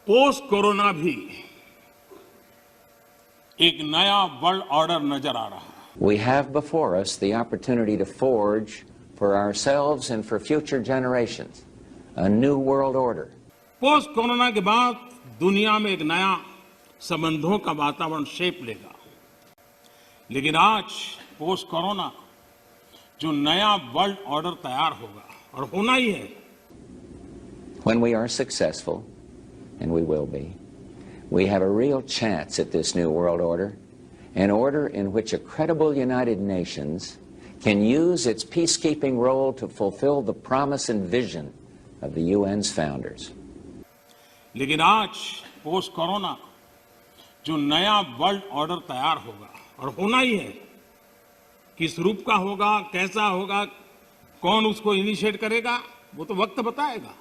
Post corona भी एक नया वर्ल्ड ऑर्डर नजर आ रहा है. We have before us the opportunity to forge for ourselves and for future generations a new world order. Post corona के बाद दुनिया में एक नया संबंधों का वातावरण शेप लेगा. लेकिन आज पोस्ट कोरोना जो नया वर्ल्ड ऑर्डर तैयार होगा और होना ही है. When we are successful, and we will be, we have a real chance at this new world order, an order in which a credible United Nations can use its peacekeeping role to fulfill the promise and vision of the UN's founders. लेकिन आज post corona जो नया world order तैयार होगा और होना ही है, किस रूप का होगा, कैसा होगा, कौन उसको इनिशिएट करेगा, वो तो वक्त बताएगा.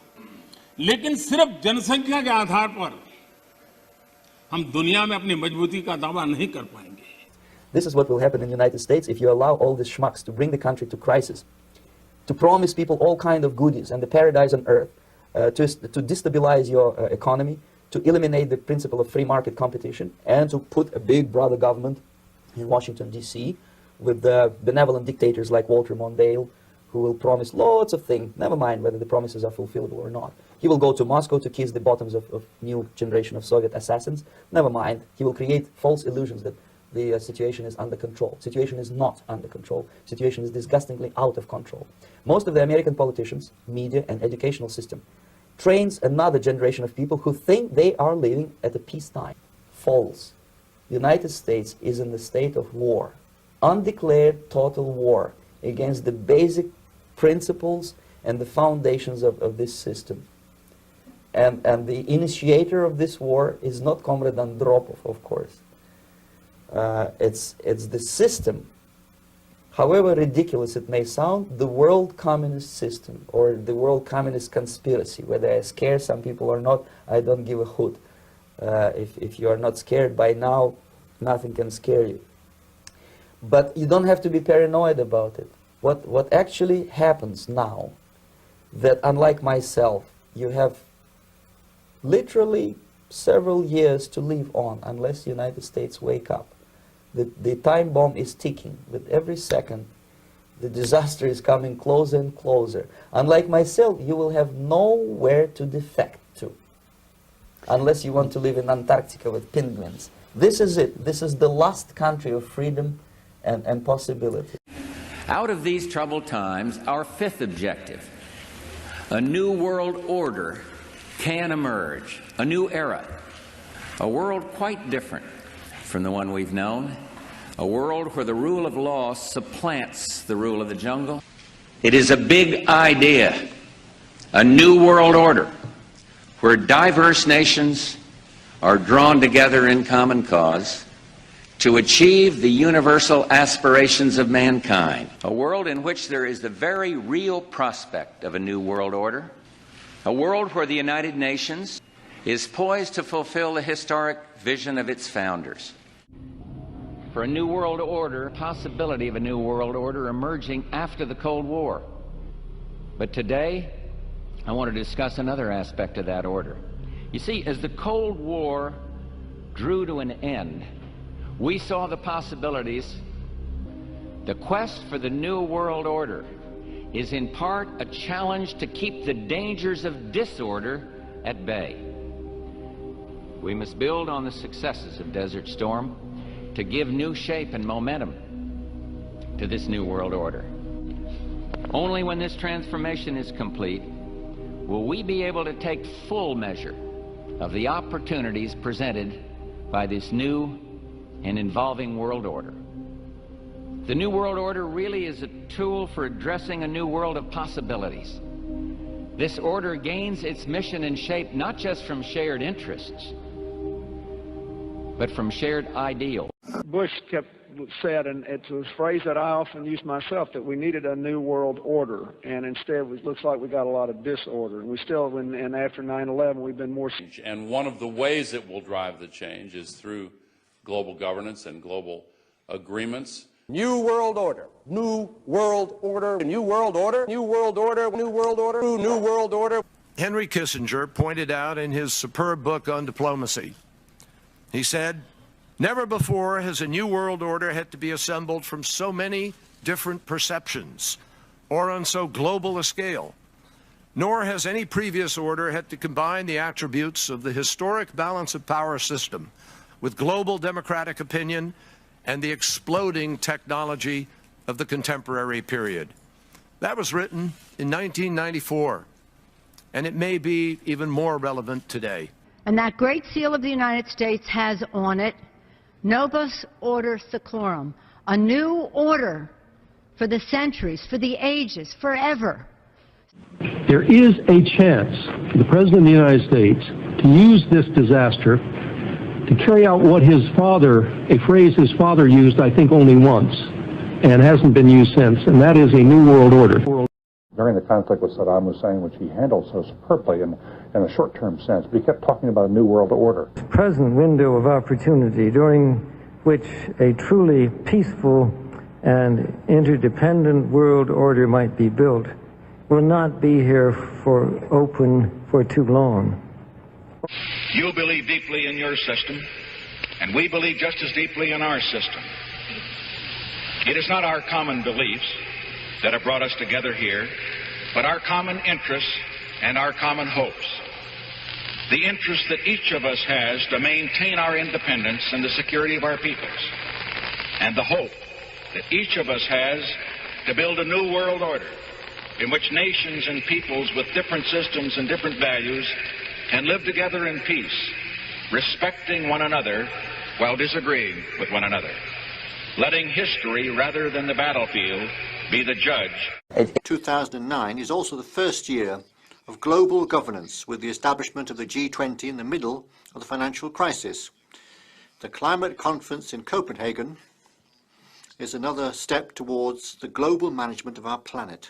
लेकिन सिर्फ जनसंख्या के आधार पर हम दुनिया में अपनी मजबूती का दावा नहीं कर पाएंगे. This is what will happen in the United States if you allow all these schmucks to bring the country to crisis, to promise people all kind of goodies and the paradise on earth, to destabilize your economy, to eliminate the principle of free market competition, and to put a big brother government in Washington, D.C., with benevolent dictators like Walter Mondale, who will promise lots of things, never mind whether the promises are fulfillable or not. He will go to Moscow to kiss the bottoms of new generation of Soviet assassins, never mind. He will create false illusions that the situation is under control. Situation is not under control. Situation is disgustingly out of control. Most of the American politicians, media, and educational system trains another generation of people who think they are living at a peacetime. False. The United States is in the state of war, undeclared total war against the basic principles and the foundations of this system. And the initiator of this war is not Comrade Andropov, of course. It's the system, however ridiculous it may sound, the world communist system or the world communist conspiracy. Whether I scare some people or not, I don't give a hoot. If you are not scared by now, nothing can scare you. But you don't have to be paranoid about it. What actually happens now, that unlike myself, you have literally several years to live on unless the United States wake up. The time bomb is ticking. With every second, the disaster is coming closer and closer. Unlike myself, you will have nowhere to defect to, unless you want to live in Antarctica with penguins. This is it. This is the last country of freedom and possibility. Out of these troubled times, our fifth objective, a new world order, can emerge, a new era, a world quite different from the one we've known, a world where the rule of law supplants the rule of the jungle. It is a big idea, a new world order, where diverse nations are drawn together in common cause to achieve the universal aspirations of mankind, a world in which there is the very real prospect of a new world order, a world where the United Nations is poised to fulfill the historic vision of its founders. For a new world order, possibility of a new world order emerging after the Cold War. But today, I want to discuss another aspect of that order. You see, as the Cold War drew to an end, we saw the possibilities. The quest for the new world order is in part a challenge to keep the dangers of disorder at bay. We must build on the successes of Desert Storm to give new shape and momentum to this new world order. Only when this transformation is complete will we be able to take full measure of the opportunities presented by this new and involving world order. The New World Order really is a tool for addressing a new world of possibilities. This order gains its mission and shape not just from shared interests, but from shared ideals. Bush said, and it's a phrase that I often use myself, that we needed a new world order, and instead it looks like we got a lot of disorder. And we still, and after 9/11, we've been more. And one of the ways it will drive the change is through global governance and global agreements. New world order, new world order, new world order, new world order, new world order, new world order. Henry Kissinger pointed out in his superb book on diplomacy. He said, "Never before has a new world order had to be assembled from so many different perceptions or on so global a scale. Nor has any previous order had to combine the attributes of the historic balance of power system with global democratic opinion and the exploding technology of the contemporary period." That was written in 1994, and it may be even more relevant today. And that Great Seal of the United States has on it, Novus Order Seclorum, a new order for the centuries, for the ages, forever. There is a chance for the President of the United States to use this disaster to carry out what his father, a phrase his father used, I think, only once, and hasn't been used since, and that is a new world order. During the conflict with Saddam Hussein, which he handled so superbly in a short-term sense, but he kept talking about a new world order. The present window of opportunity during which a truly peaceful and interdependent world order might be built will not be here for too long. You believe deeply in your system, and we believe just as deeply in our system. It is not our common beliefs that have brought us together here, but our common interests and our common hopes. The interest that each of us has to maintain our independence and the security of our peoples, and the hope that each of us has to build a new world order in which nations and peoples with different systems and different values can live together in peace, respecting one another while disagreeing with one another, letting history rather than the battlefield be the judge. 2009 is also the first year of global governance, with the establishment of the G20 in the middle of the financial crisis. The climate conference in Copenhagen is another step towards the global management of our planet.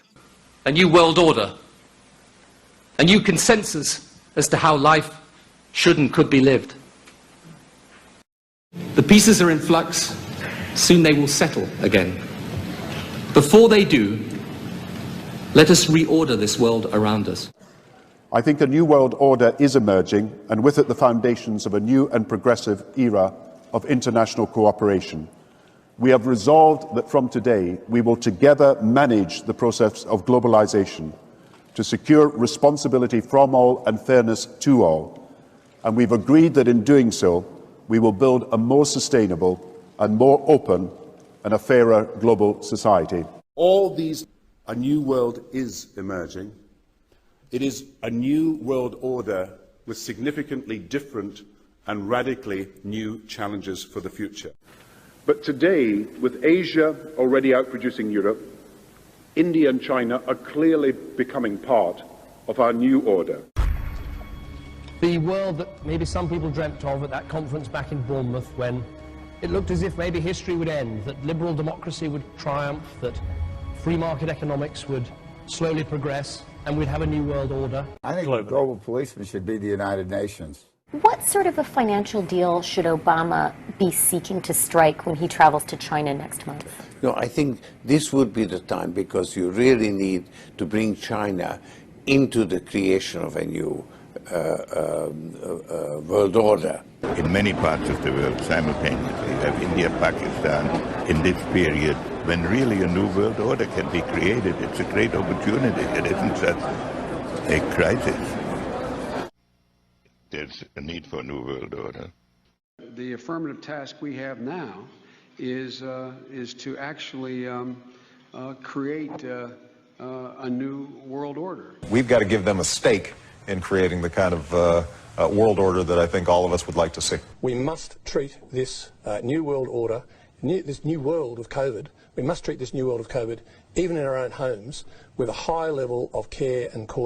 A new world order, a new consensus as to how life should and could be lived. The pieces are in flux, soon they will settle again. Before they do, let us reorder this world around us. I think a new world order is emerging, and with it the foundations of a new and progressive era of international cooperation. We have resolved that from today we will together manage the process of globalization to secure responsibility from all and fairness to all. And we've agreed that in doing so, we will build a more sustainable and more open and a fairer global society. All these, a new world is emerging. It is a new world order with significantly different and radically new challenges for the future. But today, with Asia already outproducing Europe, India and China are clearly becoming part of our new order. The world that maybe some people dreamt of at that conference back in Bournemouth, when it looked as if maybe history would end, that liberal democracy would triumph, that free market economics would slowly progress, and we'd have a new world order. I think the global policeman should be the United Nations. What sort of a financial deal should Obama be seeking to strike when he travels to China next month? No, I think this would be the time, because you really need to bring China into the creation of a new world order. In many parts of the world simultaneously, you have India, Pakistan, in this period, when really a new world order can be created. It's a great opportunity. It isn't just a crisis. There's a need for a new world order. The affirmative task we have now is to actually create a new world order. We've got to give them a stake in creating the kind of world order that I think all of us would like to see. We must treat this new world order, this new world of COVID, we must treat this new world of COVID, even in our own homes, with a high level of care and caution.